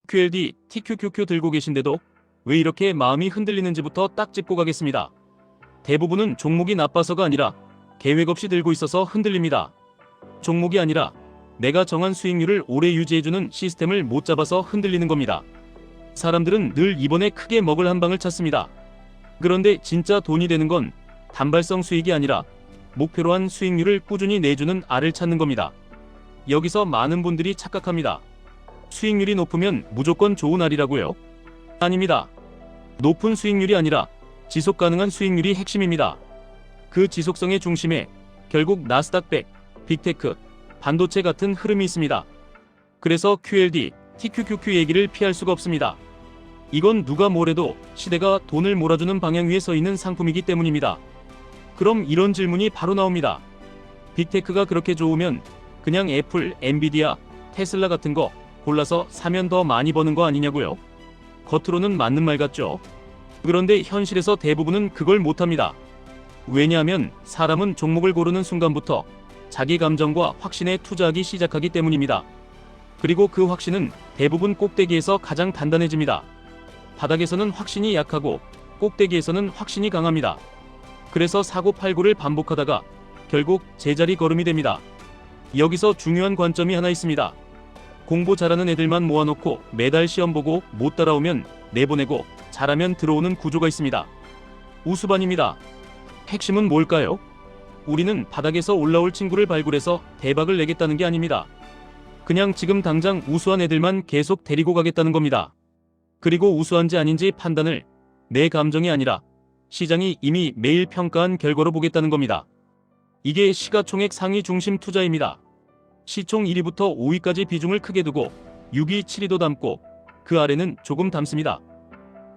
QLD, TQQQ 들고 계신데도 왜 이렇게 마음이 흔들리는지부터 딱 짚고 가겠습니다. 대부분은 종목이 나빠서가 아니라 계획 없이 들고 있어서 흔들립니다. 종목이 아니라 내가 정한 수익률을 오래 유지해주는 시스템을 못 잡아서 흔들리는 겁니다. 사람들은 늘 이번에 크게 먹을 한 방을 찾습니다. 그런데 진짜 돈이 되는 건 단발성 수익이 아니라 목표로 한 수익률을 꾸준히 내주는 알을 찾는 겁니다. 여기서 많은 분들이 착각합니다. 수익률이 높으면 무조건 좋은 알이라고요? 아닙니다. 높은 수익률이 아니라 지속 가능한 수익률이 핵심입니다. 그 지속성의 중심에 결국 나스닥 100, 빅테크, 반도체 같은 흐름이 있습니다. 그래서 QLD, TQQQ 얘기를 피할 수가 없습니다. 이건 누가 뭐래도 시대가 돈을 몰아주는 방향 위에 서 있는 상품이기 때문입니다. 그럼 이런 질문이 바로 나옵니다. 빅테크가 그렇게 좋으면 그냥 애플, 엔비디아, 테슬라 같은 거 골라서 사면 더 많이 버는 거 아니냐고요? 겉으로는 맞는 말 같죠? 그런데 현실에서 대부분은 그걸 못합니다. 왜냐하면 사람은 종목을 고르는 순간부터 자기 감정과 확신에 투자하기 시작하기 때문입니다. 그리고 그 확신은 대부분 꼭대기에서 가장 단단해집니다. 바닥에서는 확신이 약하고 꼭대기에서는 확신이 강합니다. 그래서 사고팔고를 반복하다가 결국 제자리 걸음이 됩니다. 여기서 중요한 관점이 하나 있습니다. 공부 잘하는 애들만 모아놓고 매달 시험 보고 못 따라오면 내보내고 잘하면 들어오는 구조가 있습니다. 우수반입니다. 핵심은 뭘까요? 우리는 바닥에서 올라올 친구를 발굴해서 대박을 내겠다는 게 아닙니다. 그냥 지금 당장 우수한 애들만 계속 데리고 가겠다는 겁니다. 그리고 우수한지 아닌지 판단을 내 감정이 아니라 시장이 이미 매일 평가한 결과로 보겠다는 겁니다. 이게 시가총액 상위 중심 투자입니다. 시총 1위부터 5위까지 비중을 크게 두고 6위, 7위도 담고 그 아래는 조금 담습니다.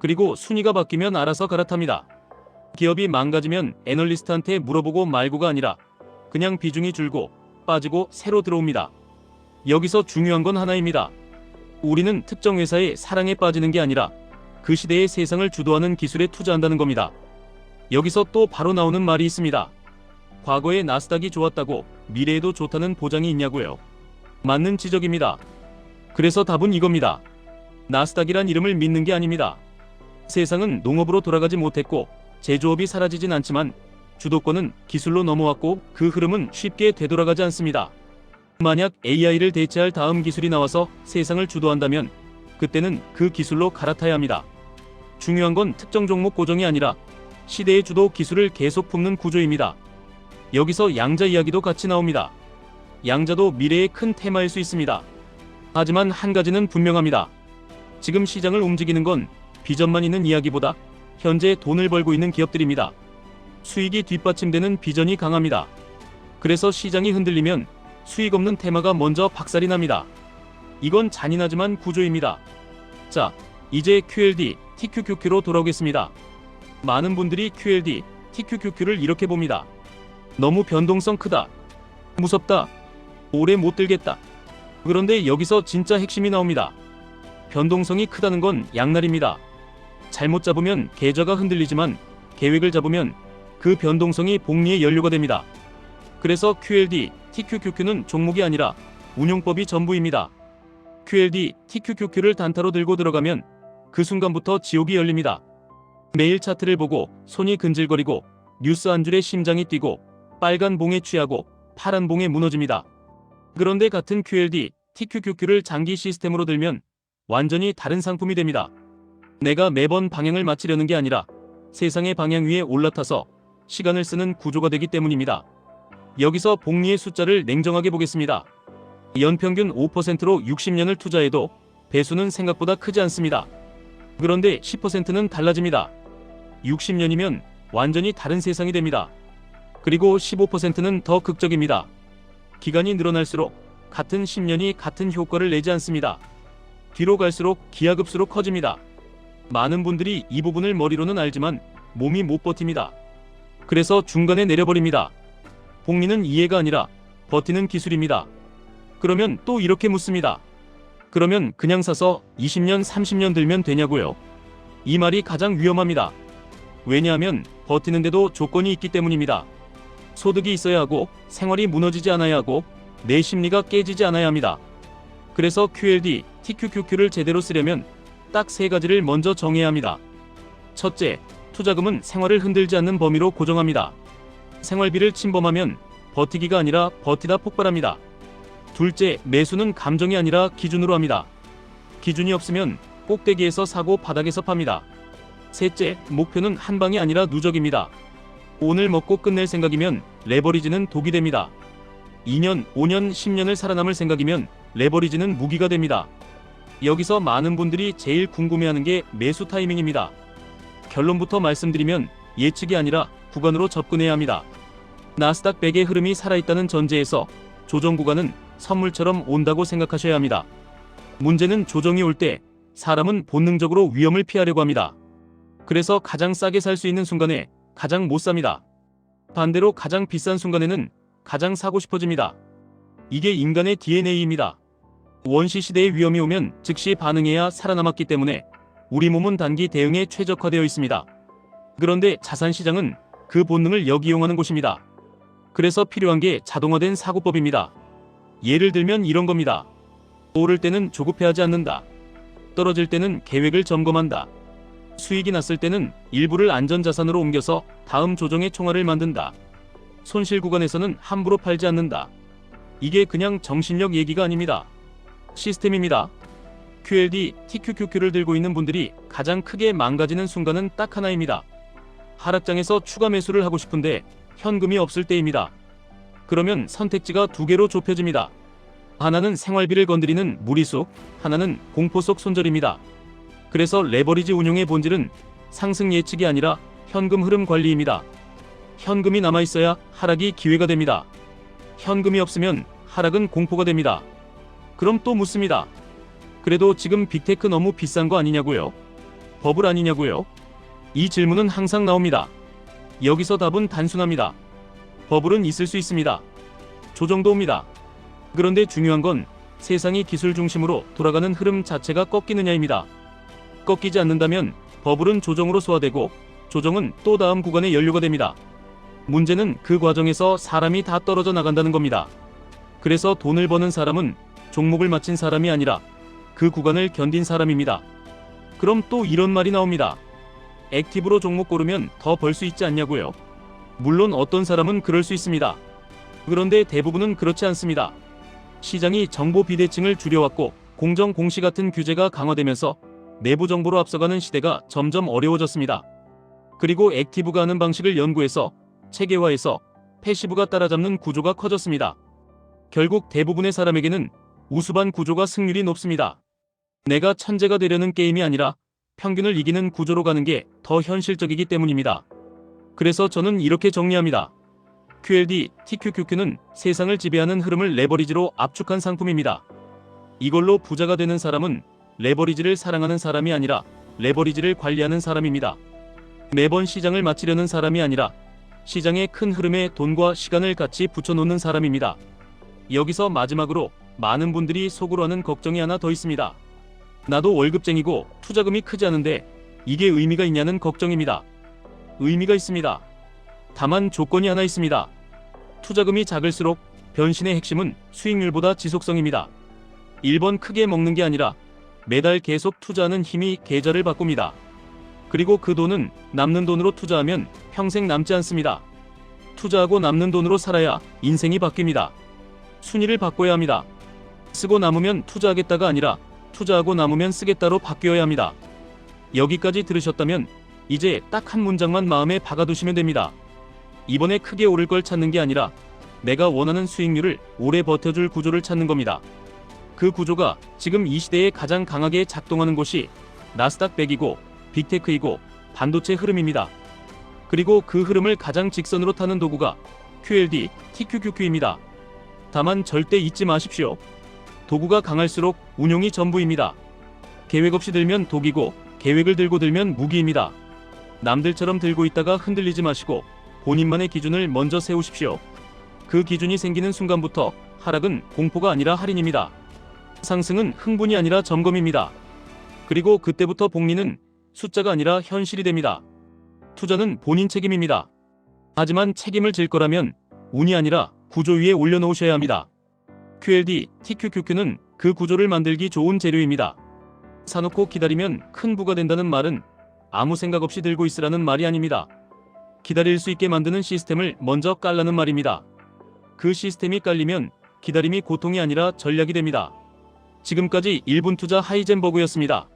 그리고 순위가 바뀌면 알아서 갈아탑니다. 기업이 망가지면 애널리스트한테 물어보고 말고가 아니라 그냥 비중이 줄고 빠지고 새로 들어옵니다. 여기서 중요한 건 하나입니다. 우리는 특정 회사의 사랑에 빠지는 게 아니라 그 시대의 세상을 주도하는 기술에 투자한다는 겁니다. 여기서 또 바로 나오는 말이 있습니다. 과거에 나스닥이 좋았다고 미래에도 좋다는 보장이 있냐고요? 맞는 지적입니다. 그래서 답은 이겁니다. 나스닥이란 이름을 믿는 게 아닙니다. 세상은 농업으로 돌아가지 못했고 제조업이 사라지진 않지만 주도권은 기술로 넘어왔고 그 흐름은 쉽게 되돌아가지 않습니다. 만약 AI를 대체할 다음 기술이 나와서 세상을 주도한다면 그때는 그 기술로 갈아타야 합니다. 중요한 건 특정 종목 고정이 아니라 시대의 주도 기술을 계속 품는 구조입니다. 여기서 양자 이야기도 같이 나옵니다. 양자도 미래의 큰 테마일 수 있습니다. 하지만 한 가지는 분명합니다. 지금 시장을 움직이는 건 비전만 있는 이야기보다 현재 돈을 벌고 있는 기업들입니다. 수익이 뒷받침되는 비전이 강합니다. 그래서 시장이 흔들리면 수익 없는 테마가 먼저 박살이 납니다. 이건 잔인하지만 구조입니다. 자, 이제 QLD, TQQQ로 돌아오겠습니다. 많은 분들이 QLD, TQQQ를 이렇게 봅니다. 너무 변동성 크다. 무섭다. 오래 못 들겠다. 그런데 여기서 진짜 핵심이 나옵니다. 변동성이 크다는 건 양날입니다. 잘못 잡으면 계좌가 흔들리지만 계획을 잡으면 그 변동성이 복리의 연료가 됩니다. 그래서 QLD, TQQQ는 종목이 아니라 운용법이 전부입니다. QLD, TQQQ를 단타로 들고 들어가면 그 순간부터 지옥이 열립니다. 매일 차트를 보고 손이 근질거리고 뉴스 한 줄에 심장이 뛰고 빨간 봉에 취하고 파란 봉에 무너집니다. 그런데 같은 QLD, TQQQ를 장기 시스템으로 들면 완전히 다른 상품이 됩니다. 내가 매번 방향을 맞추려는 게 아니라 세상의 방향 위에 올라타서 시간을 쓰는 구조가 되기 때문입니다. 여기서 복리의 숫자를 냉정하게 보겠습니다. 연평균 5%로 60년을 투자해도 배수는 생각보다 크지 않습니다. 그런데 10%는 달라집니다. 60년이면 완전히 다른 세상이 됩니다. 그리고 15%는 더 극적입니다. 기간이 늘어날수록 같은 10년이 같은 효과를 내지 않습니다. 뒤로 갈수록 기하급수로 커집니다. 많은 분들이 이 부분을 머리로는 알지만 몸이 못 버팁니다. 그래서 중간에 내려버립니다. 복리는 이해가 아니라 버티는 기술입니다. 그러면 또 이렇게 묻습니다. 그러면 그냥 사서 20년, 30년 들면 되냐고요? 이 말이 가장 위험합니다. 왜냐하면 버티는데도 조건이 있기 때문입니다. 소득이 있어야 하고 생활이 무너지지 않아야 하고 내 심리가 깨지지 않아야 합니다. 그래서 QLD, TQQQ를 제대로 쓰려면 딱 세 가지를 먼저 정해야 합니다. 첫째, 투자금은 생활을 흔들지 않는 범위로 고정합니다. 생활비를 침범하면 버티기가 아니라 버티다 폭발합니다. 둘째, 매수는 감정이 아니라 기준으로 합니다. 기준이 없으면 꼭대기에서 사고 바닥에서 팝니다. 셋째, 목표는 한 방이 아니라 누적입니다. 오늘 먹고 끝낼 생각이면 레버리지는 독이 됩니다. 2년, 5년, 10년을 살아남을 생각이면 레버리지는 무기가 됩니다. 여기서 많은 분들이 제일 궁금해하는 게 매수 타이밍입니다. 결론부터 말씀드리면 예측이 아니라 구간으로 접근해야 합니다. 나스닥 100의 흐름이 살아있다는 전제에서 조정 구간은 선물처럼 온다고 생각하셔야 합니다. 문제는 조정이 올 때 사람은 본능적으로 위험을 피하려고 합니다. 그래서 가장 싸게 살 수 있는 순간에 가장 못 삽니다. 반대로 가장 비싼 순간에는 가장 사고 싶어집니다. 이게 인간의 DNA입니다. 원시 시대의 위험이 오면 즉시 반응해야 살아남았기 때문에 우리 몸은 단기 대응에 최적화되어 있습니다. 그런데 자산시장은 그 본능을 역이용하는 곳입니다. 그래서 필요한 게 자동화된 사고법입니다. 예를 들면 이런 겁니다. 오를 때는 조급해하지 않는다. 떨어질 때는 계획을 점검한다. 수익이 났을 때는 일부를 안전자산으로 옮겨서 다음 조정의 총알을 만든다. 손실 구간에서는 함부로 팔지 않는다. 이게 그냥 정신력 얘기가 아닙니다. 시스템입니다. QLD, TQQQ를 들고 있는 분들이 가장 크게 망가지는 순간은 딱 하나입니다. 하락장에서 추가 매수를 하고 싶은데 현금이 없을 때입니다. 그러면 선택지가 두 개로 좁혀집니다. 하나는 생활비를 건드리는 무리수, 하나는 공포 속 손절입니다. 그래서 레버리지 운용의 본질은 상승 예측이 아니라 현금 흐름 관리입니다. 현금이 남아있어야 하락이 기회가 됩니다. 현금이 없으면 하락은 공포가 됩니다. 그럼 또 묻습니다. 그래도 지금 빅테크 너무 비싼 거 아니냐고요? 버블 아니냐고요? 이 질문은 항상 나옵니다. 여기서 답은 단순합니다. 버블은 있을 수 있습니다. 조정도 옵니다. 그런데 중요한 건 세상이 기술 중심으로 돌아가는 흐름 자체가 꺾이느냐입니다. 꺾이지 않는다면 버블은 조정으로 소화되고 조정은 또 다음 구간의 연료가 됩니다. 문제는 그 과정에서 사람이 다 떨어져 나간다는 겁니다. 그래서 돈을 버는 사람은 종목을 맞힌 사람이 아니라 그 구간을 견딘 사람입니다. 그럼 또 이런 말이 나옵니다. 액티브로 종목 고르면 더 벌 수 있지 않냐고요? 물론 어떤 사람은 그럴 수 있습니다. 그런데 대부분은 그렇지 않습니다. 시장이 정보 비대칭을 줄여왔고 공정 공시 같은 규제가 강화되면서 내부 정보로 앞서가는 시대가 점점 어려워졌습니다. 그리고 액티브가 하는 방식을 연구해서 체계화해서 패시브가 따라잡는 구조가 커졌습니다. 결국 대부분의 사람에게는 우수반 구조가 승률이 높습니다. 내가 천재가 되려는 게임이 아니라 평균을 이기는 구조로 가는 게 더 현실적이기 때문입니다. 그래서 저는 이렇게 정리합니다. QLD, TQQQ는 세상을 지배하는 흐름을 레버리지로 압축한 상품입니다. 이걸로 부자가 되는 사람은 레버리지를 사랑하는 사람이 아니라 레버리지를 관리하는 사람입니다. 매번 시장을 맞추려는 사람이 아니라 시장의 큰 흐름에 돈과 시간을 같이 붙여놓는 사람입니다. 여기서 마지막으로 많은 분들이 속으로 하는 걱정이 하나 더 있습니다. 나도 월급쟁이고 투자금이 크지 않은데 이게 의미가 있냐는 걱정입니다. 의미가 있습니다. 다만 조건이 하나 있습니다. 투자금이 작을수록 변신의 핵심은 수익률보다 지속성입니다. 1번 크게 먹는 게 아니라 매달 계속 투자하는 힘이 계좌를 바꿉니다. 그리고 그 돈은 남는 돈으로 투자하면 평생 남지 않습니다. 투자하고 남는 돈으로 살아야 인생이 바뀝니다. 순위를 바꿔야 합니다. 쓰고 남으면 투자하겠다가 아니라 투자하고 남으면 쓰겠다로 바뀌어야 합니다. 여기까지 들으셨다면 이제 딱 한 문장만 마음에 박아두시면 됩니다. 이번에 크게 오를 걸 찾는 게 아니라 내가 원하는 수익률을 오래 버텨줄 구조를 찾는 겁니다. 그 구조가 지금 이 시대에 가장 강하게 작동하는 곳이 나스닥 100이고 빅테크이고 반도체 흐름입니다. 그리고 그 흐름을 가장 직선으로 타는 도구가 QLD, TQQQ입니다. 다만 절대 잊지 마십시오. 도구가 강할수록 운용이 전부입니다. 계획 없이 들면 독이고 계획을 들고 들면 무기입니다. 남들처럼 들고 있다가 흔들리지 마시고 본인만의 기준을 먼저 세우십시오. 그 기준이 생기는 순간부터 하락은 공포가 아니라 할인입니다. 상승은 흥분이 아니라 점검입니다. 그리고 그때부터 복리는 숫자가 아니라 현실이 됩니다. 투자는 본인 책임입니다. 하지만 책임을 질 거라면 운이 아니라 구조 위에 올려놓으셔야 합니다. QLD, TQQQ는 그 구조를 만들기 좋은 재료입니다. 사놓고 기다리면 큰 부가 된다는 말은 아무 생각 없이 들고 있으라는 말이 아닙니다. 기다릴 수 있게 만드는 시스템을 먼저 깔라는 말입니다. 그 시스템이 깔리면 기다림이 고통이 아니라 전략이 됩니다. 지금까지 1분 투자 하이젠버그였습니다.